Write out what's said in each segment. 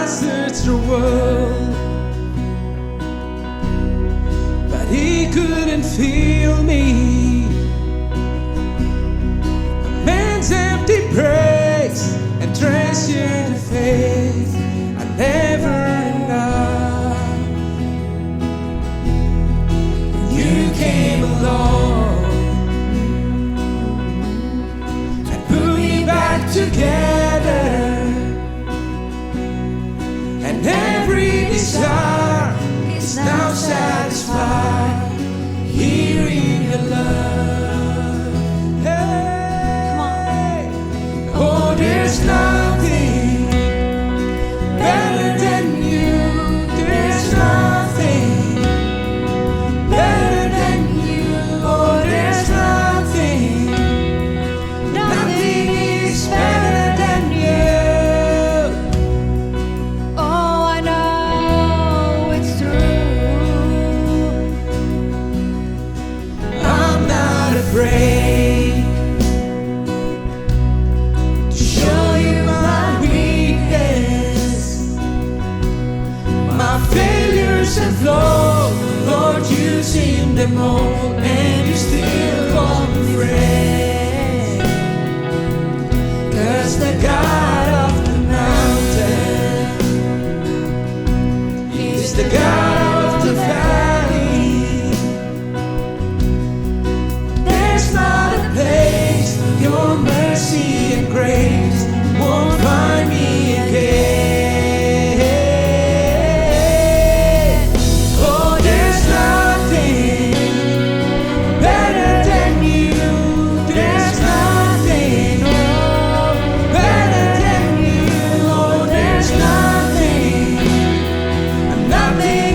searched the world, but he couldn't feel me. A man's empty praise and treasured faith are never enough. You came along and put me back together, and every desire is now satisfied here in your love. Hey, oh, there's nothing better than you. There's nothing better than you. Oh, there's nothing. Nothing is better than you. Oh, I know it's true. I'm not afraid to show you my weakness, my failures and flaws. Lord, you've seen them all, and you still call me friend. 'Cause the God of the mountain is the God of the valley. There's not a place your mercy and grace won't find me again. Oh, there's nothing better than you. There's nothing, oh, better than you. Oh, there's nothing, nothing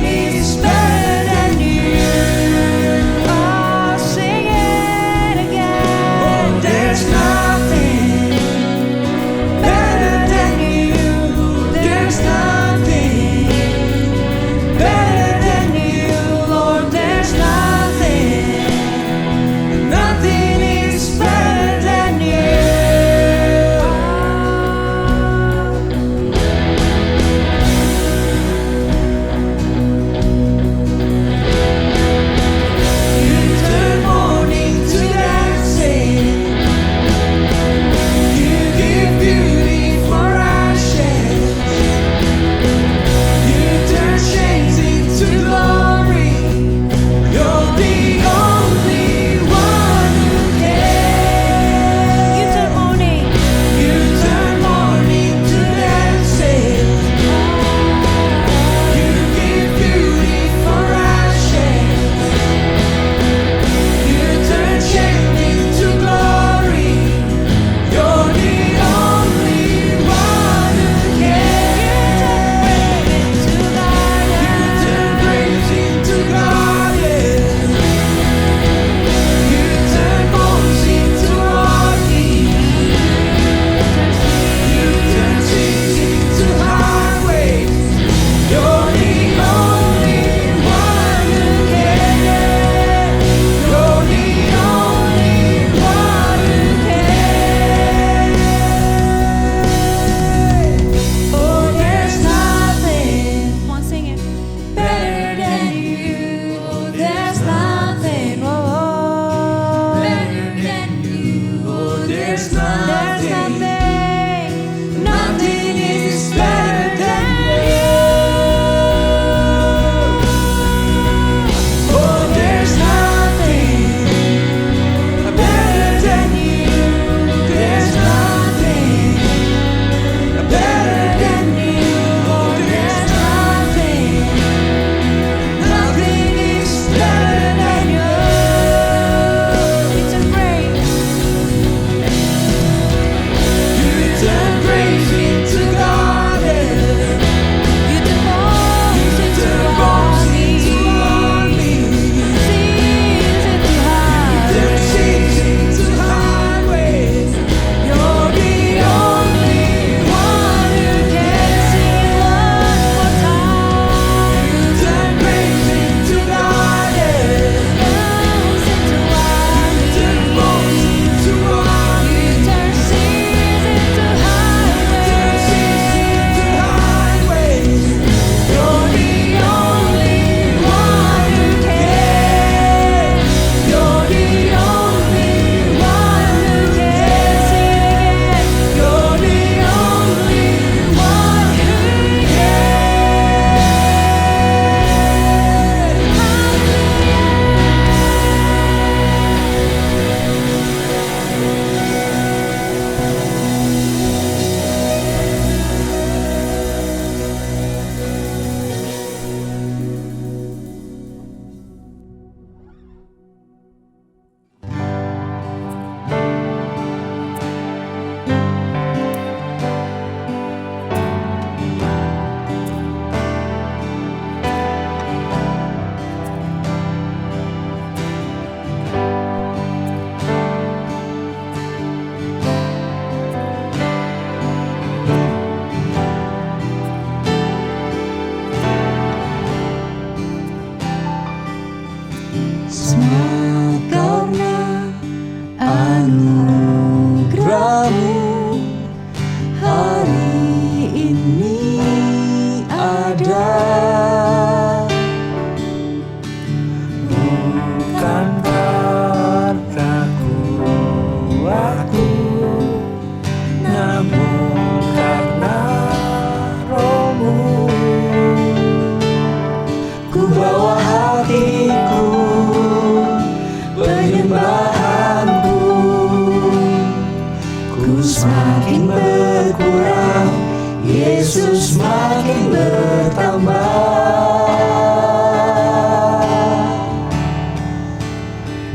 Yesus makin bertambah.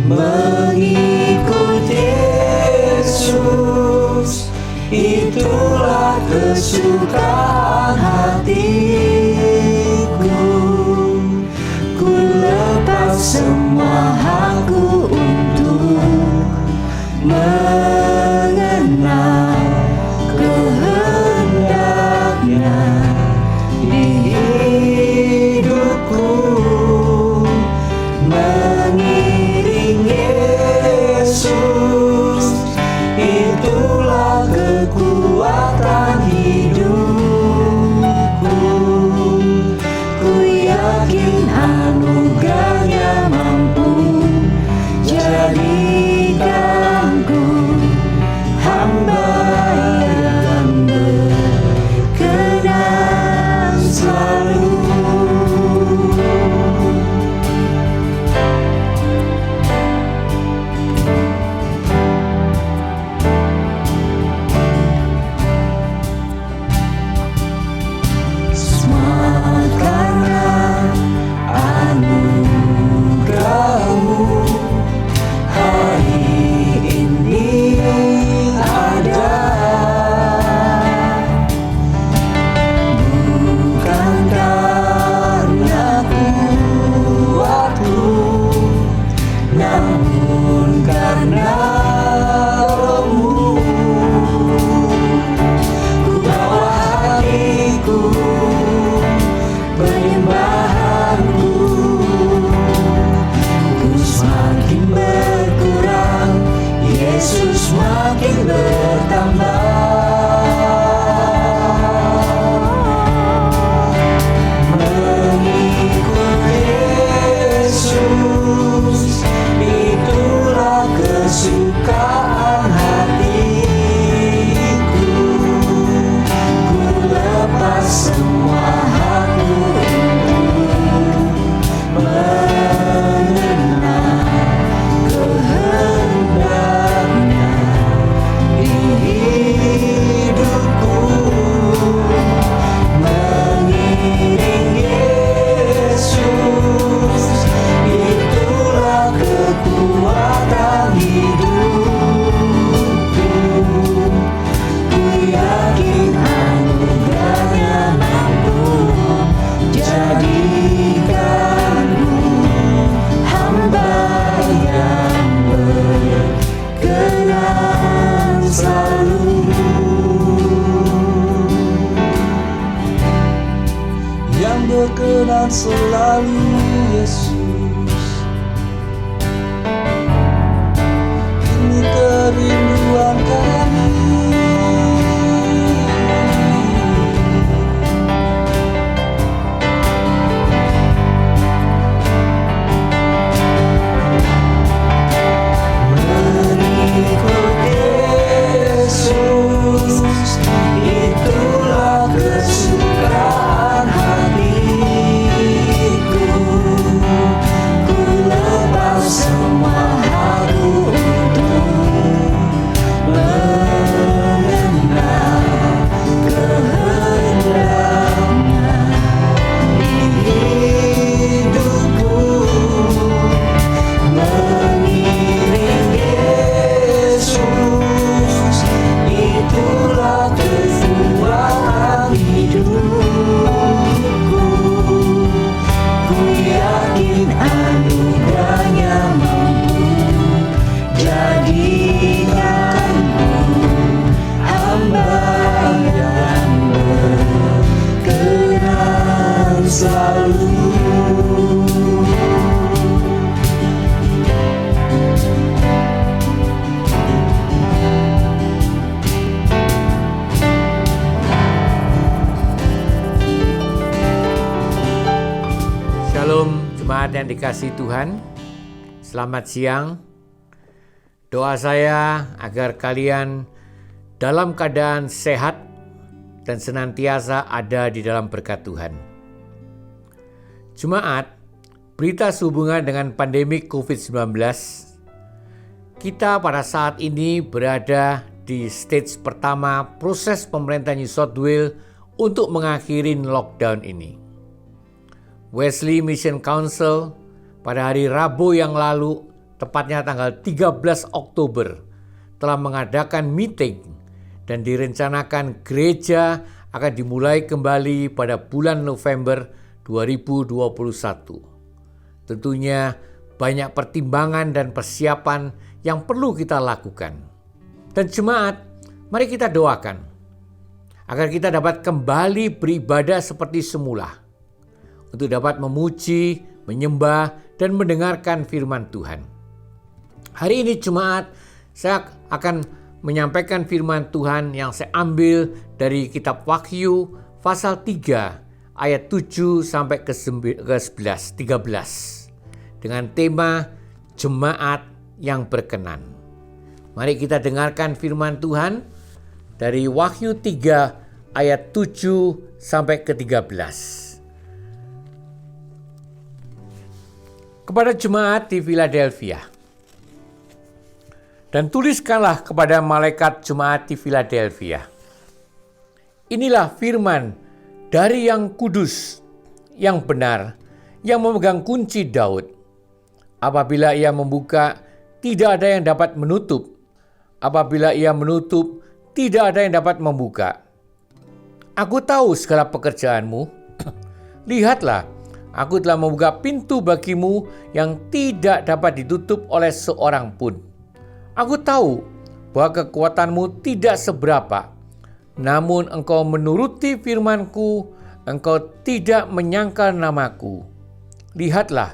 Mengikut Yesus, itulah kesukaan hatiku. Ku lepas semua hakku untuk mengenal kehendaknya di hidupku. Mengiring Yesus, itulah kekuatan hidupku. Ku yakin anugerahnya mampu jadikanku hamba yang berkenan selalu. Yesus makin bertambah. Mengikut Yesus, itulah kesukaan hatiku. Ku lepas semua hakku untuk mengenal kehendaknya di hidupku. Mengiring Yesus, itulah kekuatan hidupku. Ku yakin anugerahnya mampu jadikanku hamba yang berkenan selalu. Yang berkenan selalu, Yesus. Ini kerinduan kami. Mengikut Yesus, itulah kesukaan hatiku. Ku lepas semua hakku untuk mengenal kehendaknya di hidupku. Mengiring Yesus, itulah kekuatan hidupku. Ku yakin anugerahnya mampu jadikanku hamba yang berkenan selalu. Shalom jemaat yang dikasihi Tuhan. Selamat siang. Doa saya agar kalian dalam keadaan sehat dan senantiasa ada di dalam berkat Tuhan. Jemaat, berita sehubungan dengan pandemi COVID-19, kita pada saat ini berada di stage pertama proses pemerintah New South Wales untuk mengakhiri lockdown ini. Wesley Mission Council pada hari Rabu yang lalu, tepatnya tanggal 13 Oktober, telah mengadakan meeting dan direncanakan gereja akan dimulai kembali pada bulan November 2021. Tentunya banyak pertimbangan dan persiapan yang perlu kita lakukan. Dan jemaat, mari kita doakan agar kita dapat kembali beribadah seperti semula, untuk dapat memuji, menyembah, dan mendengarkan firman Tuhan. Hari ini jemaat, saya akan menyampaikan firman Tuhan yang saya ambil dari kitab Wahyu pasal 3 ayat 7 sampai ke 13 dengan tema jemaat yang berkenan. Mari kita dengarkan firman Tuhan dari Wahyu 3 ayat 7 sampai ke 13. Kepada jemaat di Philadelphia. Dan tuliskanlah kepada malaikat jemaat di Philadelphia. Inilah firman dari yang kudus, yang benar, yang memegang kunci Daud. Apabila ia membuka, tidak ada yang dapat menutup. Apabila ia menutup, tidak ada yang dapat membuka. Aku tahu segala pekerjaanmu. Lihatlah, aku telah membuka pintu bagimu yang tidak dapat ditutup oleh seorang pun. Aku tahu bahwa kekuatanmu tidak seberapa, namun engkau menuruti firmanku, engkau tidak menyangkal namaku. Lihatlah,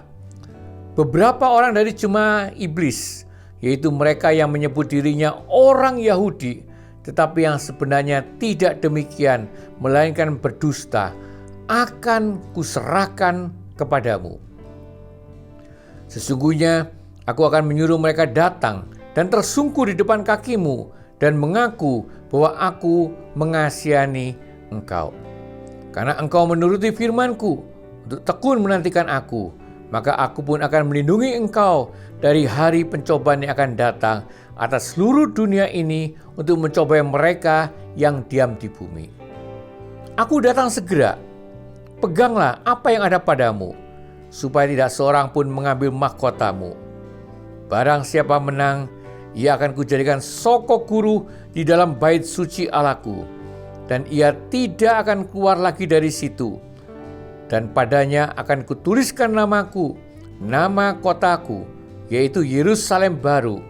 beberapa orang dari jemaah iblis, yaitu mereka yang menyebut dirinya orang Yahudi, tetapi yang sebenarnya tidak demikian, melainkan berdusta, akan kuserahkan kepadamu. Sesungguhnya aku akan menyuruh mereka datang dan tersungkur di depan kakimu dan mengaku bahwa aku mengasihani engkau. Karena engkau menuruti firmanku untuk tekun menantikan aku, maka aku pun akan melindungi engkau dari hari pencobaan yang akan datang atas seluruh dunia ini untuk mencobai mereka yang diam di bumi. Aku datang segera. Peganglah apa yang ada padamu, supaya tidak seorang pun mengambil mahkotamu. Barang siapa menang, ia akan kujadikan sokok guru di dalam bait suci Allahku, dan ia tidak akan keluar lagi dari situ. Dan padanya akan kutuliskan namaku, nama kotaku, yaitu Yerusalem baru,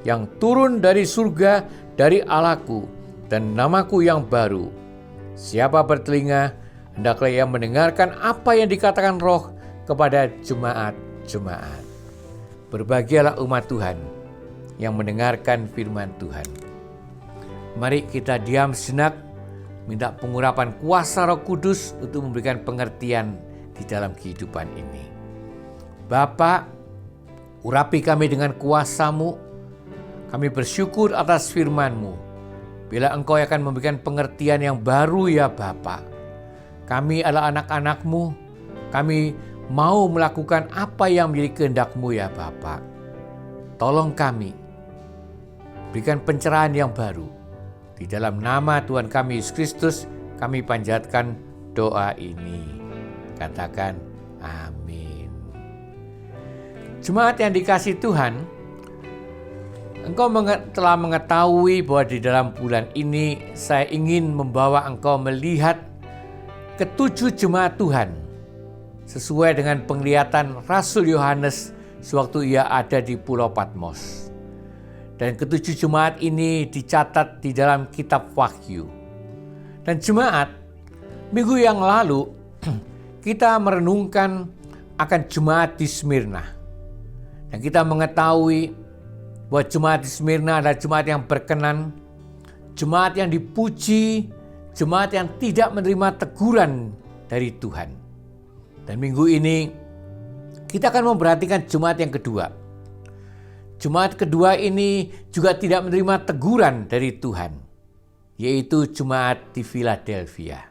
yang turun dari surga dari Allahku, dan namaku yang baru. Siapa bertelinga, hendaklah ia mendengarkan apa yang dikatakan Roh kepada jemaat-jemaat. Berbahagialah umat Tuhan yang mendengarkan firman Tuhan. Mari kita diam sejenak, minta pengurapan kuasa Roh Kudus untuk memberikan pengertian di dalam kehidupan ini. Bapa, urapi kami dengan kuasa-Mu. Kami bersyukur atas firman-Mu. Bila Engkau akan memberikan pengertian yang baru ya Bapa. Kami adalah anak-anak-Mu. Kami mau melakukan apa yang menjadi kehendak-Mu ya Bapa. Tolong kami. Berikan pencerahan yang baru. Di dalam nama Tuhan kami Yesus Kristus, kami panjatkan doa ini. Katakan amin. Jemaat yang dikasihi Tuhan, engkau telah mengetahui bahwa di dalam bulan ini saya ingin membawa engkau melihat ketujuh jemaat Tuhan sesuai dengan penglihatan Rasul Yohanes sewaktu ia ada di Pulau Patmos. Dan ketujuh jemaat ini dicatat di dalam kitab Wahyu. Dan jemaat, minggu yang lalu kita merenungkan akan jemaat di Smyrna. Dan kita mengetahui bahwa jemaat di Smyrna adalah jemaat yang berkenan, jemaat yang dipuji, jemaat yang tidak menerima teguran dari Tuhan. Dan minggu ini kita akan memperhatikan jemaat yang kedua. Jemaat kedua ini juga tidak menerima teguran dari Tuhan, yaitu jemaat di Philadelphia.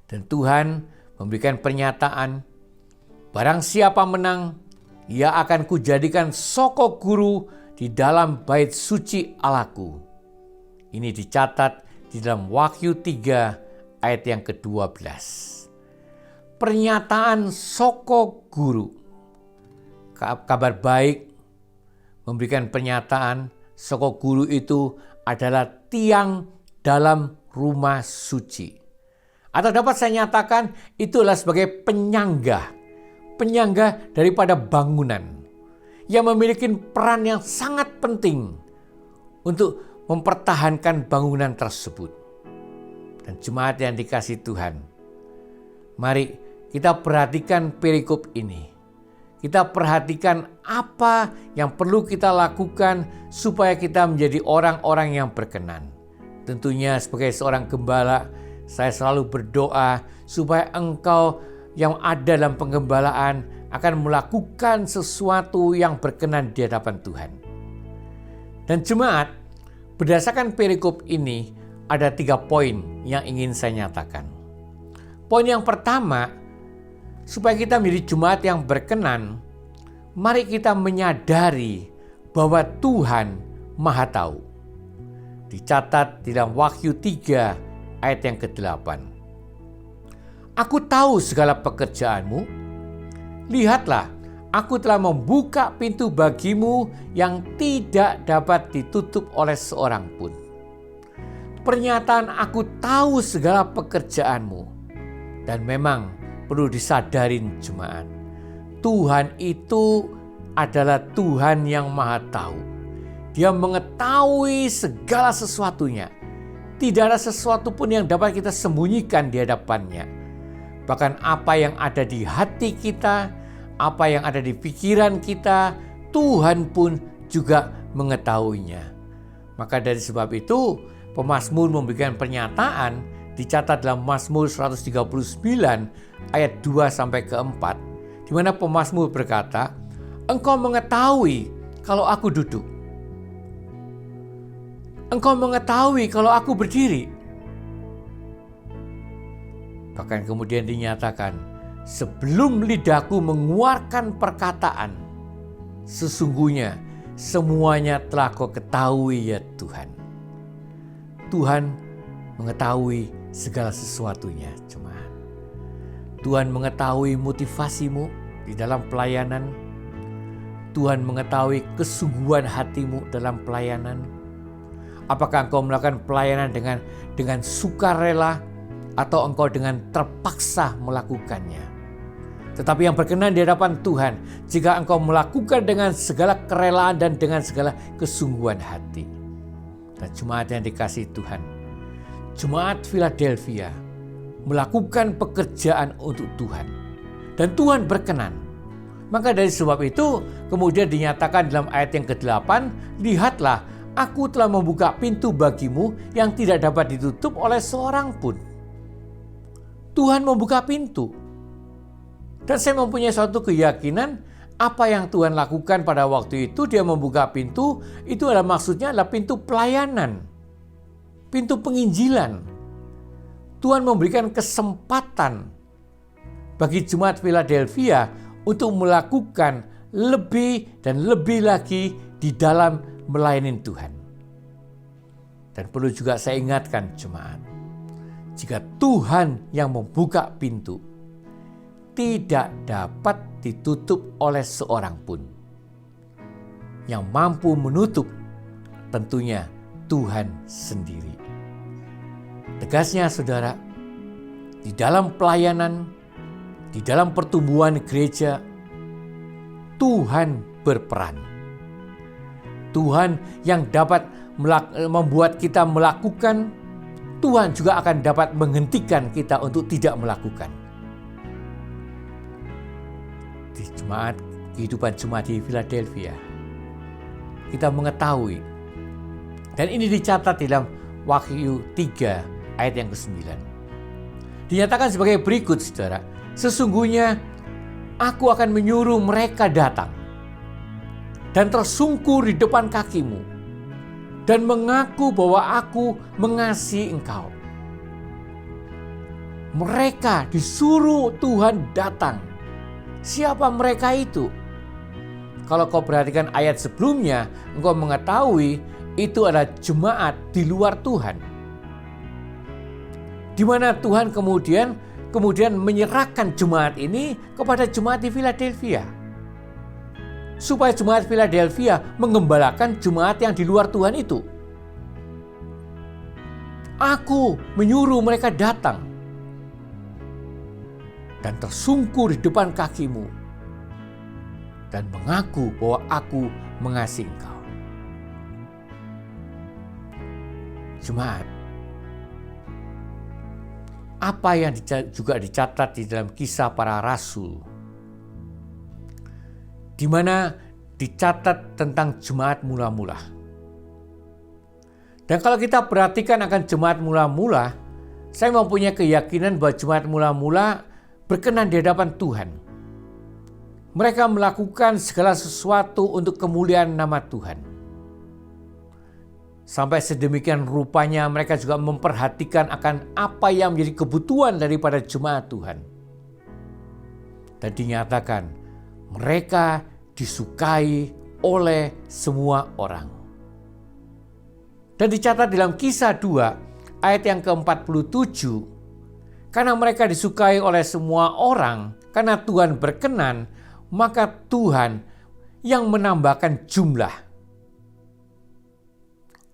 Dan Tuhan memberikan pernyataan, barang siapa menang, ia akan kujadikan sokok guru di dalam bait suci Allahku. Ini dicatat di dalam Wahyu 3 ayat yang ke-12. Pernyataan soko guru. Kabar baik memberikan pernyataan soko guru itu adalah tiang dalam rumah suci. Atau dapat saya nyatakan itulah sebagai penyangga daripada bangunan yang memiliki peran yang sangat penting untuk mempertahankan bangunan tersebut. Dan jemaat yang dikasihi Tuhan, mari kita perhatikan perikop ini. Kita perhatikan apa yang perlu kita lakukan supaya kita menjadi orang-orang yang berkenan. Tentunya sebagai seorang gembala, saya selalu berdoa supaya engkau yang ada dalam penggembalaan akan melakukan sesuatu yang berkenan di hadapan Tuhan. Dan jemaat, berdasarkan perikop ini ada 3 poin yang ingin saya nyatakan. Poin yang pertama, supaya kita menjadi jemaat yang berkenan, mari kita menyadari bahwa Tuhan Maha Tahu. Dicatat di dalam Wahyu 3 ayat yang ke-8. Aku tahu segala pekerjaanmu. Lihatlah, aku telah membuka pintu bagimu yang tidak dapat ditutup oleh seorang pun. Pernyataan aku tahu segala pekerjaanmu. Dan memang perlu disadarin jemaat. Tuhan itu adalah Tuhan yang Maha Tahu. Dia mengetahui segala sesuatunya. Tidak ada sesuatu pun yang dapat kita sembunyikan di hadapannya. Bahkan apa yang ada di hati kita, apa yang ada di pikiran kita, Tuhan pun juga mengetahuinya. Maka dari sebab itu, pemazmur memberikan pernyataan dicatat dalam Mazmur 139 ayat 2-4, di mana pemazmur berkata, Engkau mengetahui kalau aku duduk. Engkau mengetahui kalau aku berdiri. Bahkan kemudian dinyatakan, sebelum lidahku mengeluarkan perkataan, sesungguhnya semuanya telah Kau ketahui ya Tuhan. Tuhan mengetahui segala sesuatunya, jemaat. Tuhan mengetahui motivasimu di dalam pelayanan. Tuhan mengetahui kesungguhan hatimu dalam pelayanan. Apakah engkau melakukan pelayanan dengan sukarela atau engkau dengan terpaksa melakukannya? Tetapi yang berkenan di hadapan Tuhan jika engkau melakukan dengan segala kerelaan dan dengan segala kesungguhan hati. Dan jemaat yang dikasihi Tuhan, jemaat Philadelphia melakukan pekerjaan untuk Tuhan. Dan Tuhan berkenan. Maka dari sebab itu kemudian dinyatakan dalam ayat yang ke-8, lihatlah, aku telah membuka pintu bagimu yang tidak dapat ditutup oleh seorang pun. Tuhan membuka pintu. Dan saya mempunyai suatu keyakinan apa yang Tuhan lakukan pada waktu itu, dia membuka pintu, itu adalah maksudnya adalah pintu pelayanan. Pintu penginjilan. Tuhan memberikan kesempatan bagi jemaat Philadelphia untuk melakukan lebih dan lebih lagi di dalam melayani Tuhan. Dan perlu juga saya ingatkan jemaat, jika Tuhan yang membuka pintu, tidak dapat ditutup oleh seorang pun. Yang mampu menutup tentunya Tuhan sendiri. Tegasnya saudara, di dalam pelayanan, di dalam pertumbuhan gereja, Tuhan berperan. Tuhan yang dapat membuat kita melakukan, Tuhan juga akan dapat menghentikan kita untuk tidak melakukan. Di kehidupan jemaat di Philadelphia, kita mengetahui, dan ini dicatat di dalam Wahyu 3 ayat yang ke-9. Dinyatakan sebagai berikut, saudara. Sesungguhnya aku akan menyuruh mereka datang dan tersungkur di depan kakimu dan mengaku bahwa aku mengasihi engkau. Mereka disuruh Tuhan datang. Siapa mereka itu? Kalau kau perhatikan ayat sebelumnya, engkau mengetahui itu adalah jemaat di luar Tuhan. di mana Tuhan kemudian menyerahkan jemaat ini kepada jemaat di Philadelphia. Supaya jemaat Philadelphia mengembalakan jemaat yang di luar Tuhan itu. Aku menyuruh mereka datang dan tersungkur di depan kakimu dan mengaku bahwa aku mengasihi engkau. Jemaat, apa yang juga dicatat di dalam Kisah Para Rasul, di mana dicatat tentang jemaat mula-mula. Dan kalau kita perhatikan akan jemaat mula-mula, saya mempunyai keyakinan bahwa jemaat mula-mula berkenan di hadapan Tuhan. Mereka melakukan segala sesuatu untuk kemuliaan nama Tuhan. Sampai sedemikian rupanya mereka juga memperhatikan akan apa yang menjadi kebutuhan daripada jemaat Tuhan. Dan dinyatakan mereka disukai oleh semua orang. Dan dicatat dalam Kisah 2 ayat yang ke-47, karena mereka disukai oleh semua orang, karena Tuhan berkenan, maka Tuhan yang menambahkan jumlah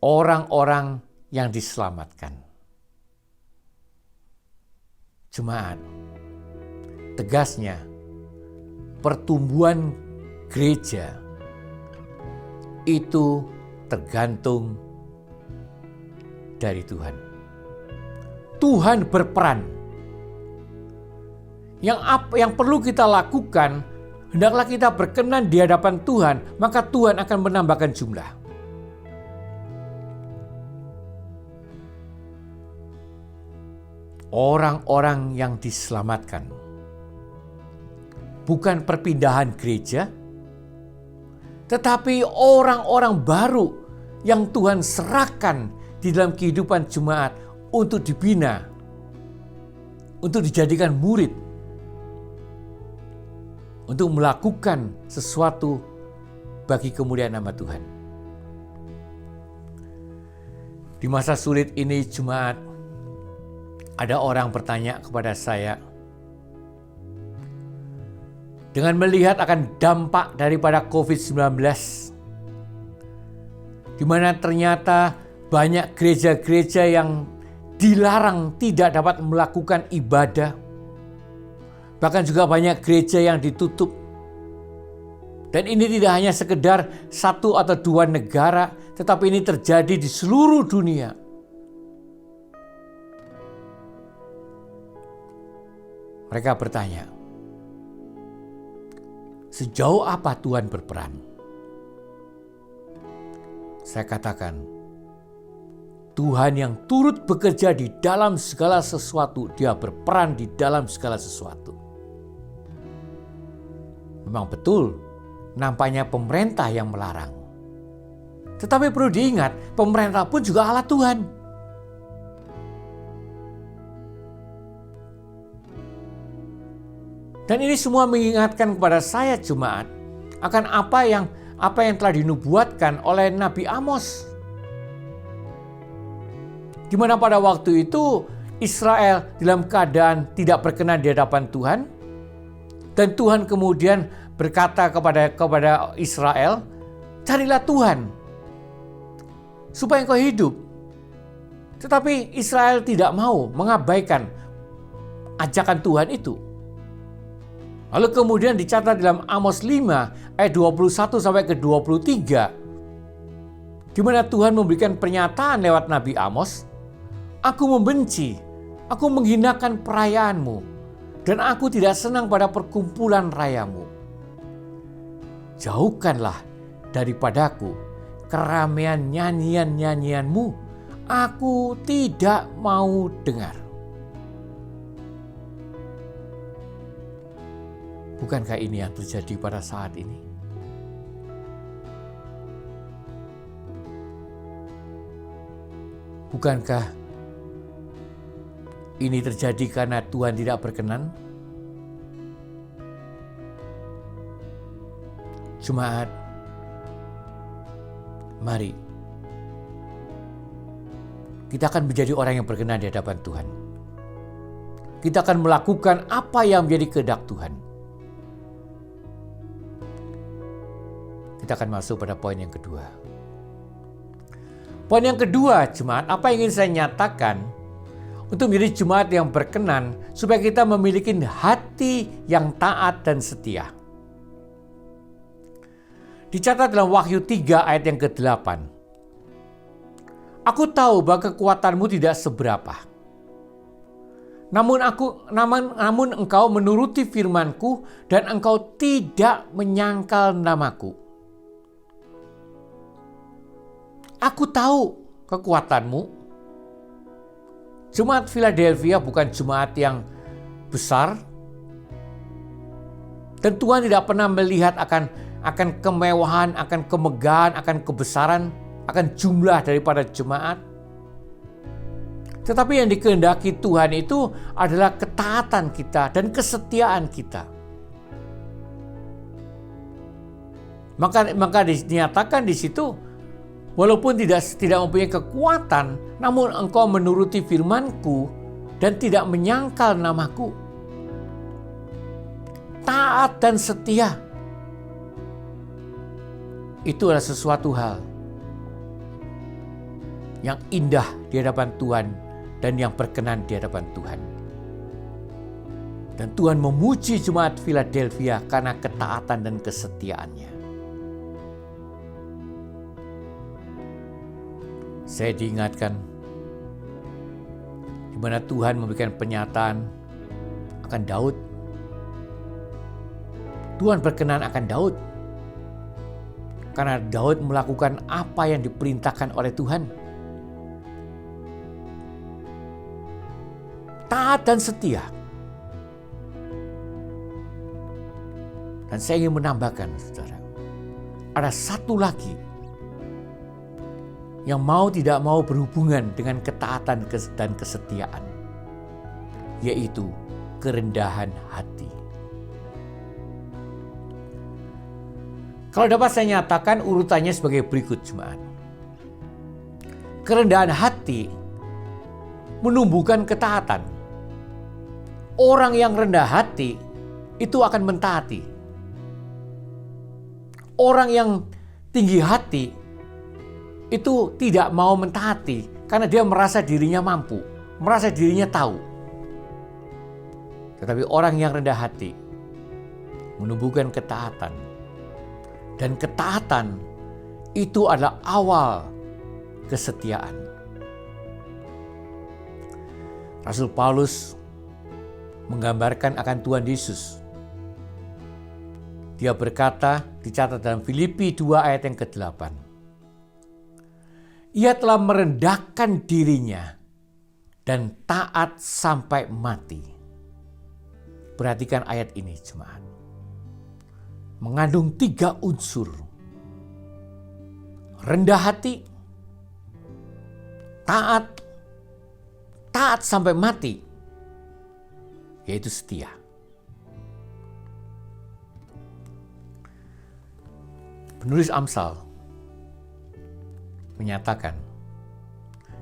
orang-orang yang diselamatkan. Jemaat, tegasnya pertumbuhan gereja itu tergantung dari Tuhan. Tuhan berperan. Yang perlu kita lakukan, hendaklah kita berkenan di hadapan Tuhan, maka Tuhan akan menambahkan jumlah. Orang-orang yang diselamatkan. Bukan perpindahan gereja, tetapi orang-orang baru yang Tuhan serahkan di dalam kehidupan jemaat untuk dibina, untuk dijadikan murid, untuk melakukan sesuatu bagi kemuliaan nama Tuhan. Di masa sulit ini jemaat, ada orang bertanya kepada saya, dengan melihat akan dampak daripada COVID-19, di mana ternyata banyak gereja-gereja yang dilarang tidak dapat melakukan ibadah. Bahkan juga banyak gereja yang ditutup. Dan ini tidak hanya sekedar 1 atau 2 negara, tetapi ini terjadi di seluruh dunia. Mereka bertanya, sejauh apa Tuhan berperan? Saya katakan, Tuhan yang turut bekerja di dalam segala sesuatu, Dia berperan di dalam segala sesuatu. Memang betul, nampaknya pemerintah yang melarang. Tetapi perlu diingat, pemerintah pun juga Allah Tuhan. Dan ini semua mengingatkan kepada saya jemaat akan apa yang telah dinubuatkan oleh Nabi Amos. Di mana pada waktu itu Israel dalam keadaan tidak berkenan di hadapan Tuhan, dan Tuhan kemudian berkata kepada Israel, carilah Tuhan supaya engkau hidup. Tetapi Israel tidak mau, mengabaikan ajakan Tuhan itu. Lalu kemudian dicatat dalam Amos 5 ayat 21 sampai ke 23, di mana Tuhan memberikan pernyataan lewat Nabi Amos, aku membenci, aku menghinakan perayaanmu, dan aku tidak senang pada perkumpulan rayamu. Jauhkanlah daripadaku keramaian nyanyian-nyanyianmu, aku tidak mau dengar. Bukankah ini yang terjadi pada saat ini? Bukankah ini terjadi karena Tuhan tidak berkenan? Jemaat, mari kita akan menjadi orang yang berkenan di hadapan Tuhan. kita akan melakukan apa yang menjadi kehendak Tuhan. Kita akan masuk pada poin yang kedua. Poin yang kedua, jemaat, apa yang ingin saya nyatakan untuk menjadi jemaat yang berkenan supaya kita memiliki hati yang taat dan setia. Dicatat dalam Wahyu 3 ayat yang ke-8. Aku tahu bahwa kekuatanmu tidak seberapa. Namun engkau menuruti firman-Ku dan engkau tidak menyangkal namaku. Aku tahu kekuatanmu. Jemaat Philadelphia bukan jemaat yang besar. Dan Tuhan tidak pernah melihat akan kemewahan, akan kemegahan, akan kebesaran, akan jumlah daripada jemaat. Tetapi yang dikehendaki Tuhan itu adalah ketaatan kita dan kesetiaan kita. Maka dinyatakan di situ, walaupun tidak mempunyai kekuatan, namun engkau menuruti firman-Ku dan tidak menyangkal namaku. Taat dan setia. Itu adalah sesuatu hal yang indah di hadapan Tuhan dan yang berkenan di hadapan Tuhan. Dan Tuhan memuji jemaat Philadelphia karena ketaatan dan kesetiaannya. Saya diingatkan di mana Tuhan memberikan pernyataan akan Daud. Tuhan berkenan akan Daud karena Daud melakukan apa yang diperintahkan oleh Tuhan. Taat dan setia. Dan saya ingin menambahkan, saudara, ada satu lagi yang mau tidak mau berhubungan dengan ketaatan dan kesetiaan, yaitu kerendahan hati. Kalau dapat saya nyatakan urutannya sebagai berikut, jemaat. Kerendahan hati menumbuhkan ketaatan. Orang yang rendah hati itu akan mentaati. Orang yang tinggi hati itu tidak mau mentaati karena dia merasa dirinya mampu, merasa dirinya tahu. Tetapi orang yang rendah hati menumbuhkan ketaatan. Dan ketaatan itu adalah awal kesetiaan. Rasul Paulus menggambarkan akan Tuhan Yesus. Dia berkata, dicatat dalam Filipi 2 ayat yang ke-8. Ia telah merendahkan dirinya dan taat sampai mati. Perhatikan ayat ini, jemaat. Mengandung 3 unsur. Rendah hati, taat sampai mati, yaitu setia. Penulis Amsal menyatakan,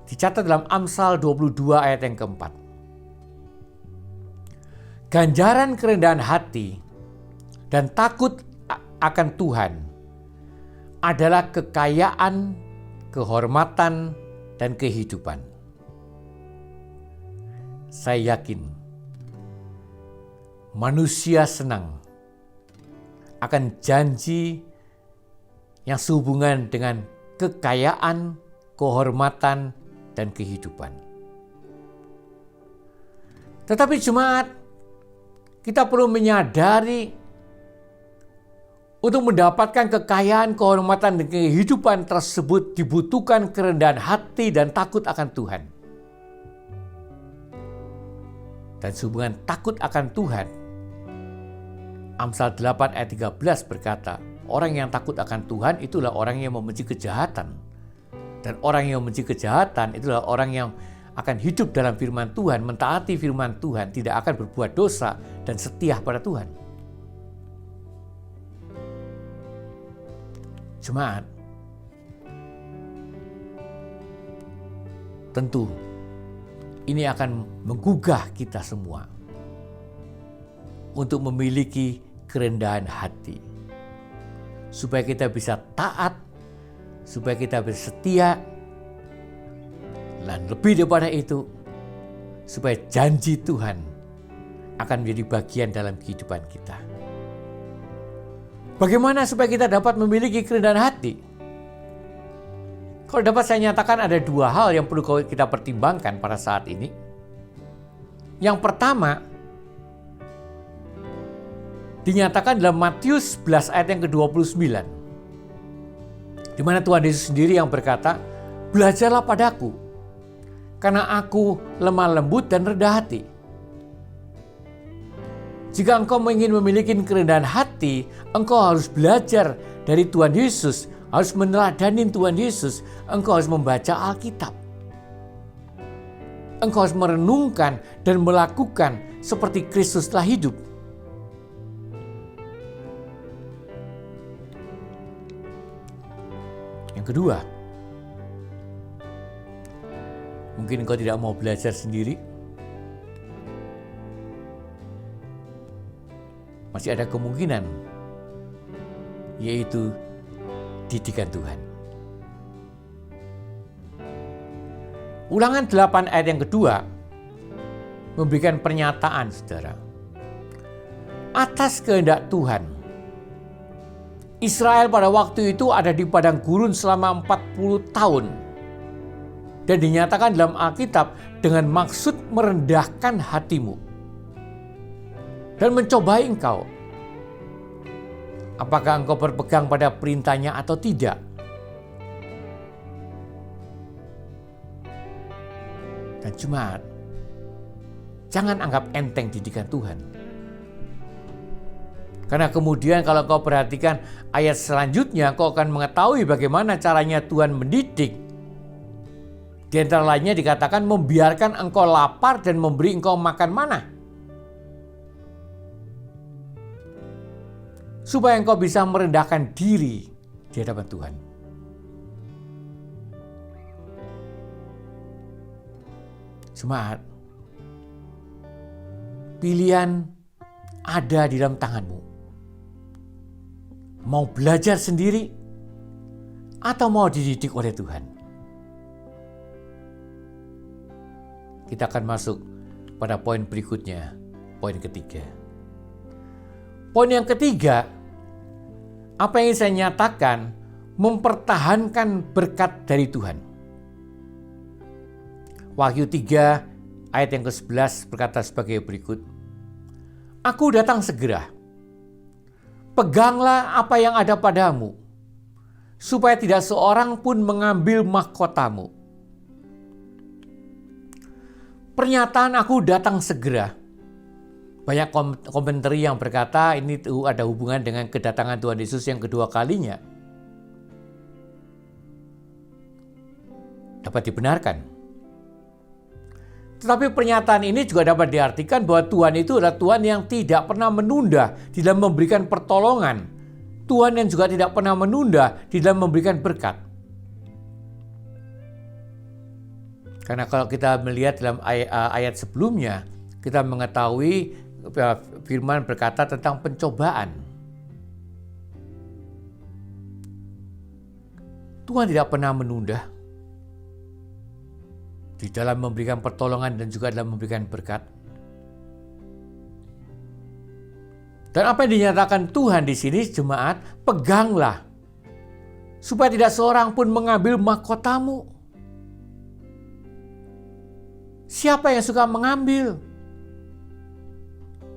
dicatat dalam Amsal 22 ayat yang ke-4. Ganjaran kerendahan hati dan takut akan Tuhan adalah kekayaan, kehormatan, dan kehidupan. Saya yakin manusia senang akan janji yang sehubungan dengan kekayaan, kehormatan, dan kehidupan. Tetapi jemaat, kita perlu menyadari untuk mendapatkan kekayaan, kehormatan, dan kehidupan tersebut dibutuhkan kerendahan hati dan takut akan Tuhan. Dan sehubungan takut akan Tuhan, Amsal 8 ayat 13 berkata, orang yang takut akan Tuhan itulah orang yang membenci kejahatan. Dan orang yang membenci kejahatan itulah orang yang akan hidup dalam firman Tuhan, mentaati firman Tuhan, tidak akan berbuat dosa dan setia pada Tuhan. Jemaat, tentu ini akan menggugah kita semua untuk memiliki kerendahan hati. Supaya kita bisa taat, supaya kita bisa setia, dan lebih daripada itu, supaya janji Tuhan akan menjadi bagian dalam kehidupan kita. Bagaimana supaya kita dapat memiliki kerendahan hati? Kalau dapat saya nyatakan ada dua hal yang perlu kita pertimbangkan pada saat ini. Yang pertama, dinyatakan dalam Matius 11 ayat yang ke-29. Di mana Tuhan Yesus sendiri yang berkata, "Belajarlah padaku, karena aku lemah lembut dan rendah hati." Jika engkau ingin memiliki kerendahan hati, engkau harus belajar dari Tuhan Yesus, harus meneladani Tuhan Yesus, engkau harus membaca Alkitab. Engkau harus merenungkan dan melakukan seperti Kristus telah hidup. Yang kedua, mungkin engkau tidak mau belajar sendiri. Masih ada kemungkinan, yaitu didikan Tuhan. Ulangan 8 ayat yang kedua memberikan pernyataan, saudara. Atas kehendak Tuhan, Israel pada waktu itu ada di padang gurun selama 40 tahun. Dan dinyatakan dalam Alkitab dengan maksud merendahkan hatimu dan mencobai engkau. Apakah engkau berpegang pada perintahnya atau tidak? Dan jemaat, jangan anggap enteng didikan Tuhan. Karena kemudian kalau kau perhatikan ayat selanjutnya, kau akan mengetahui bagaimana caranya Tuhan mendidik. Di antara lainnya dikatakan membiarkan engkau lapar dan memberi engkau makan mana. Supaya engkau bisa merendahkan diri di hadapan Tuhan. Jemaat, pilihan ada di dalam tanganmu. Mau belajar sendiri atau mau dididik oleh Tuhan? Kita akan masuk pada poin berikutnya, poin ketiga. Poin yang ketiga, apa yang ingin saya nyatakan, mempertahankan berkat dari Tuhan. Wahyu 3 ayat yang ke-11 berkata sebagai berikut. Aku datang segera. Peganglah apa yang ada padamu, supaya tidak seorang pun mengambil mahkotamu. Pernyataan aku datang segera. Banyak komentar yang berkata ini ada hubungan dengan kedatangan Tuhan Yesus yang kedua kalinya. Dapat dibenarkan. Tetapi pernyataan ini juga dapat diartikan bahwa Tuhan itu adalah Tuhan yang tidak pernah menunda di dalam memberikan pertolongan. Tuhan yang juga tidak pernah menunda di dalam memberikan berkat. Karena kalau kita melihat dalam ayat sebelumnya, kita mengetahui firman berkata tentang pencobaan. Tuhan tidak pernah menunda di dalam memberikan pertolongan dan juga dalam memberikan berkat. Dan apa yang dinyatakan Tuhan di sini, jemaat, peganglah supaya tidak seorang pun mengambil mahkotamu. Siapa yang suka mengambil?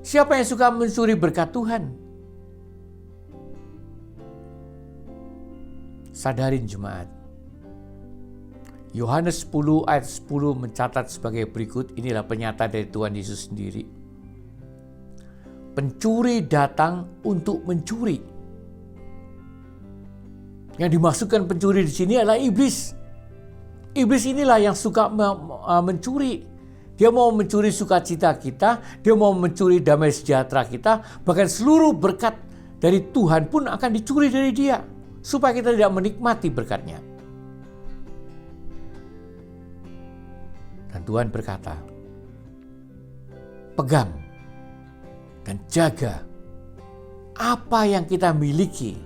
Siapa yang suka mencuri berkat Tuhan? Sadarin jemaat. Yohanes 10 ayat 10 mencatat sebagai berikut, inilah pernyataan dari Tuhan Yesus sendiri. Pencuri datang untuk mencuri. Yang dimaksudkan pencuri di sini adalah iblis. Iblis inilah yang suka mencuri. Dia mau mencuri sukacita kita, dia mau mencuri damai sejahtera kita, bahkan seluruh berkat dari Tuhan pun akan dicuri dari dia, supaya kita tidak menikmati berkatnya. Dan Tuhan berkata, pegang dan jaga apa yang kita miliki.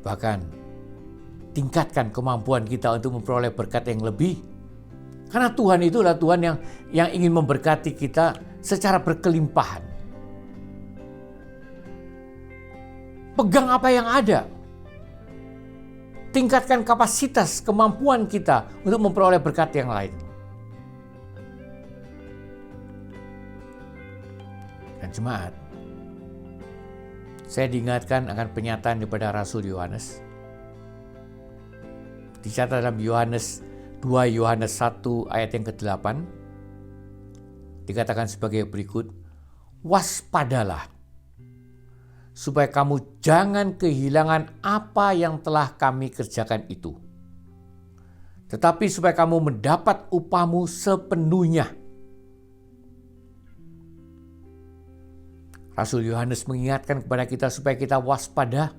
Bahkan tingkatkan kemampuan kita untuk memperoleh berkat yang lebih. Karena Tuhan itulah Tuhan yang ingin memberkati kita secara berkelimpahan. Pegang apa yang ada. Tingkatkan kapasitas kemampuan kita untuk memperoleh berkat yang lain. Dan jemaat, saya diingatkan akan pernyataan daripada Rasul Yohanes. Dicatat dalam 2 Yohanes 1 ayat yang ke-8. Dikatakan sebagai berikut, waspadalah, supaya kamu jangan kehilangan apa yang telah kami kerjakan itu. Tetapi supaya kamu mendapat upahmu sepenuhnya. Rasul Yohanes mengingatkan kepada kita supaya kita waspada,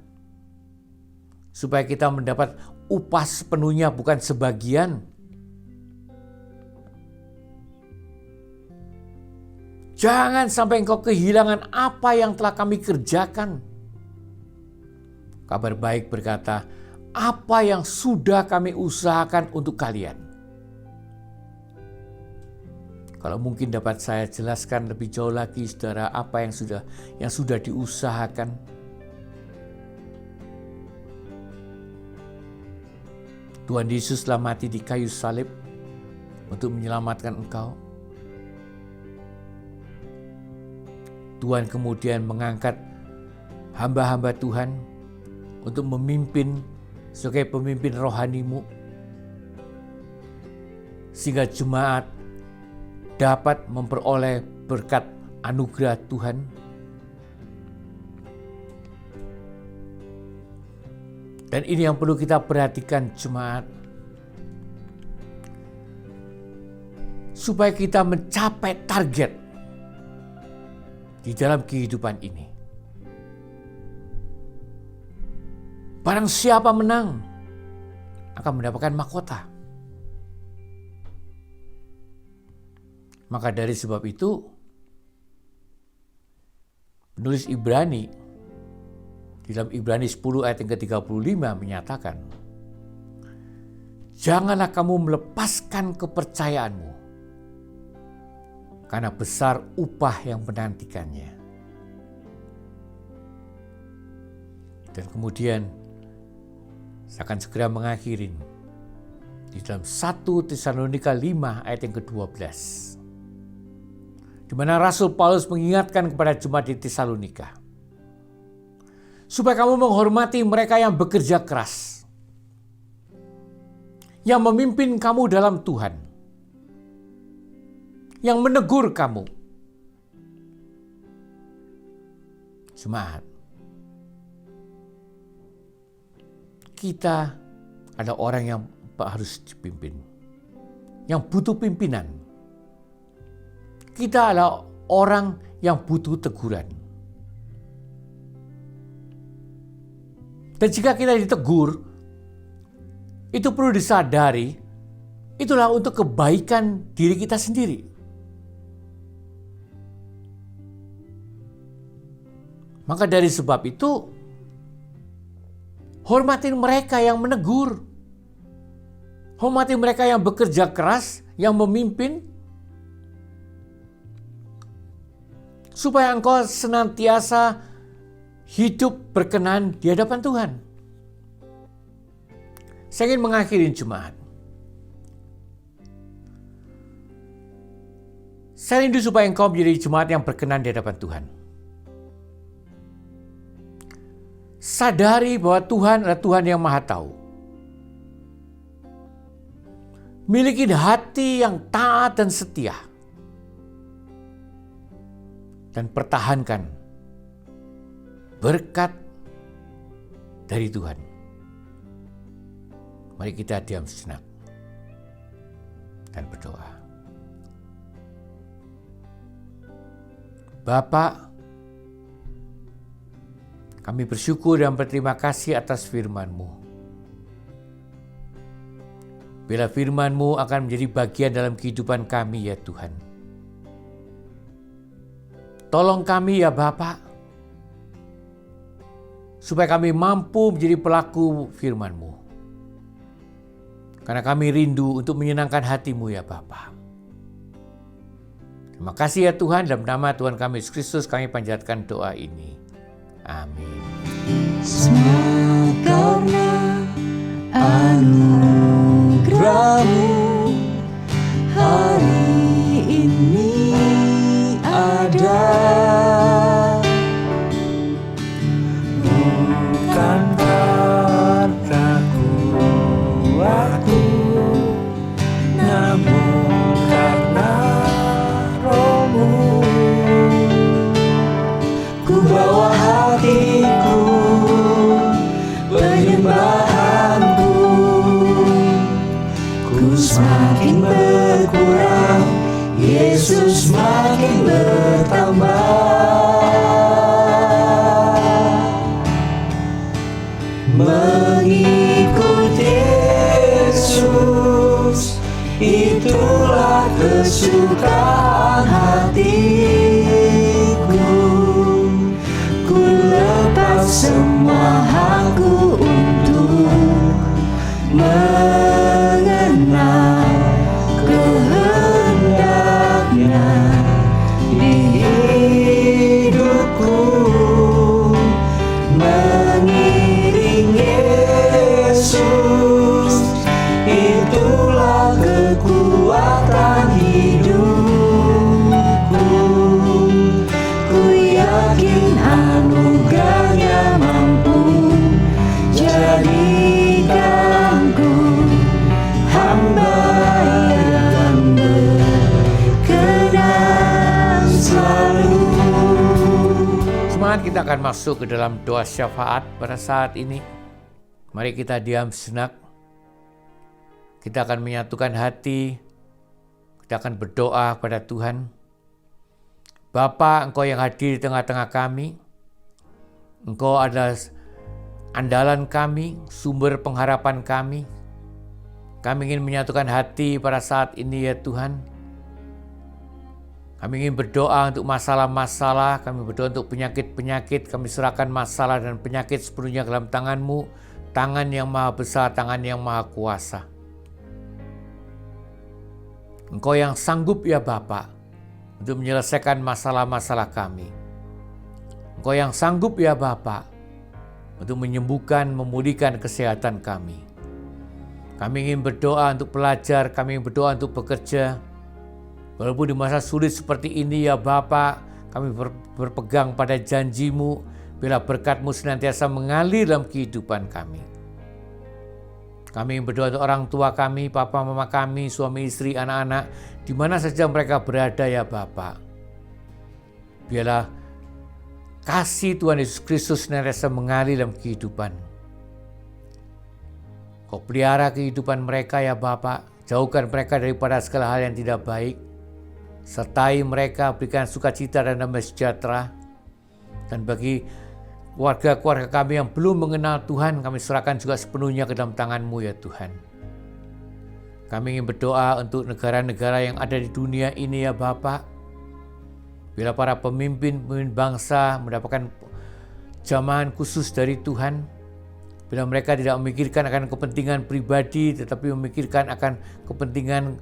supaya kita mendapat upah sepenuhnya, bukan sebagian. Jangan sampai engkau kehilangan apa yang telah kami kerjakan. Kabar baik berkata, apa yang sudah kami usahakan untuk kalian. Kalau mungkin dapat saya jelaskan lebih jauh lagi, saudara, apa yang sudah diusahakan. Tuhan Yesus telah mati di kayu salib untuk menyelamatkan engkau. Tuhan kemudian mengangkat hamba-hamba Tuhan untuk memimpin sebagai pemimpin rohanimu, sehingga jemaat dapat memperoleh berkat anugerah Tuhan. Dan ini yang perlu kita perhatikan jemaat, supaya kita mencapai target di dalam kehidupan ini. Barang siapa menang akan mendapatkan mahkota. Maka dari sebab itu, penulis Ibrani di dalam Ibrani 10 ayat yang ke-35 menyatakan, janganlah kamu melepaskan kepercayaanmu, karena besar upah yang menantikannya. Dan kemudian saya akan segera mengakhiri di dalam 1 Tesalonika 5 ayat yang ke-12. Di mana Rasul Paulus mengingatkan kepada jemaat di Tesalonika, supaya kamu menghormati mereka yang bekerja keras, yang memimpin kamu dalam Tuhan, yang menegur kamu. Jemaat, kita ada orang yang harus dipimpin, yang butuh pimpinan. Kita adalah orang yang butuh teguran. Dan jika kita ditegur, itu perlu disadari, itulah untuk kebaikan diri kita sendiri. Maka dari sebab itu, hormatin mereka yang menegur. Hormati mereka yang bekerja keras, yang memimpin, supaya engkau senantiasa hidup berkenan di hadapan Tuhan. Saya ingin mengakhiri jemaat. Saya rindu supaya engkau menjadi jemaat yang berkenan di hadapan Tuhan. Sadari bahwa Tuhan adalah Tuhan yang Maha Tahu. Miliki hati yang taat dan setia. Dan pertahankan berkat dari Tuhan. Mari kita diam sejenak dan berdoa. Bapa, kami bersyukur dan berterima kasih atas firman-Mu. Bila firman-Mu akan menjadi bagian dalam kehidupan kami ya Tuhan. Tolong kami ya Bapa, supaya kami mampu menjadi pelaku firman-Mu. Karena kami rindu untuk menyenangkan hati-Mu ya Bapa. Terima kasih ya Tuhan, dalam nama Tuhan kami Yesus Kristus kami panjatkan doa ini. Amin. Semua karena anugerah-Mu hari ini ada. Bukan karena kuatku, namun karena Roh-Mu. Ku bawa hatiku, penyembahanku, ku semakin berkurang, Yesus semakin bertambah. Mengikut Yesus, itulah kesukaan hatiku. Ku lepas semua hakku untuk mengenal kehendaknya di hidupku. Mengiring Yesus, itulah kekuatan hidupku. Ku yakin anugerahnya mampu jadikanku hamba yang berkenan selalu. Semangat, kita akan masuk ke dalam doa syafaat pada saat ini. Mari kita diam sejenak. Kita akan menyatukan hati. Kita akan berdoa pada Tuhan. Bapa, Engkau yang hadir di tengah-tengah kami. Engkau adalah andalan kami, sumber pengharapan kami. Kami ingin menyatukan hati pada saat ini ya Tuhan. Kami ingin berdoa untuk masalah-masalah, kami berdoa untuk penyakit-penyakit, kami serahkan masalah dan penyakit sepenuhnya ke dalam tangan-Mu, tangan yang maha besar, tangan yang maha kuasa. Engkau yang sanggup ya Bapa untuk menyelesaikan masalah-masalah kami. Engkau yang sanggup ya Bapa untuk menyembuhkan, memulihkan kesehatan kami. Kami ingin berdoa untuk pelajar, kami ingin berdoa untuk bekerja. Walaupun di masa sulit seperti ini ya Bapa, kami berpegang pada janji-Mu, bila berkat-Mu senantiasa mengalir dalam kehidupan kami. Kami berdoa untuk orang tua kami, papa mama kami, suami istri, anak-anak, di mana saja mereka berada ya Bapa. Biarlah kasih Tuhan Yesus Kristus senantiasa mengalir dalam kehidupan. Kau pelihara kehidupan mereka ya Bapa, jauhkan mereka daripada segala hal yang tidak baik. Sertai mereka, berikan sukacita dan damai sejahtera. Dan bagi keluarga-keluarga kami yang belum mengenal Tuhan, kami serahkan juga sepenuhnya ke dalam tangan-Mu ya Tuhan. Kami ingin berdoa untuk negara-negara yang ada di dunia ini ya Bapa. Bila para pemimpin bangsa mendapatkan jamahan khusus dari Tuhan, bila mereka tidak memikirkan akan kepentingan pribadi, tetapi memikirkan akan kepentingan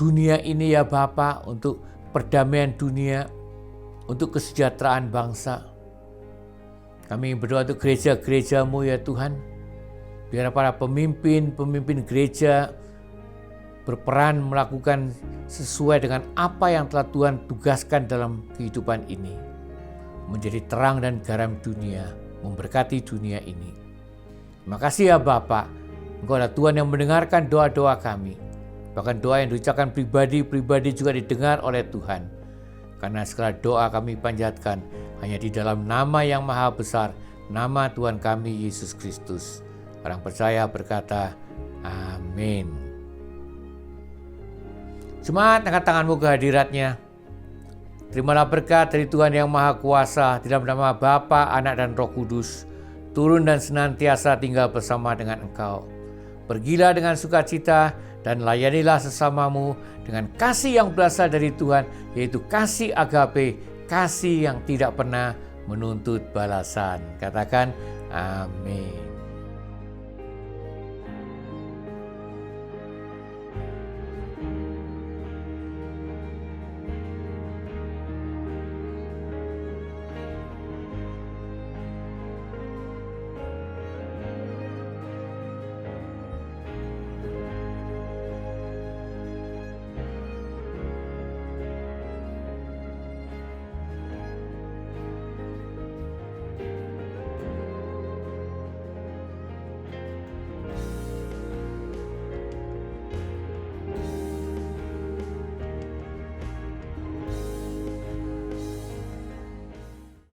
dunia ini ya Bapa, untuk perdamaian dunia, untuk kesejahteraan bangsa. Kami berdoa untuk gereja-gereja-Mu ya Tuhan. Biar para pemimpin gereja berperan melakukan sesuai dengan apa yang telah Tuhan tugaskan dalam kehidupan ini. Menjadi terang dan garam dunia, memberkati dunia ini. Terima kasih ya Bapa. Engkau adalah Tuhan yang mendengarkan doa-doa kami. Bahkan doa yang diucapkan pribadi juga didengar oleh Tuhan. Karena segala doa kami panjatkan hanya di dalam nama yang maha besar, nama Tuhan kami Yesus Kristus. Orang percaya berkata, amin. Semangat, angkat tanganmu ke hadiratnya. Terimalah berkat dari Tuhan yang maha kuasa, di dalam nama Bapa, Anak dan Roh Kudus, turun dan senantiasa tinggal bersama dengan engkau. Pergilah dengan sukacita, dan layanilah sesamamu dengan kasih yang berasal dari Tuhan, yaitu kasih agape, kasih yang tidak pernah menuntut balasan. Katakan amin.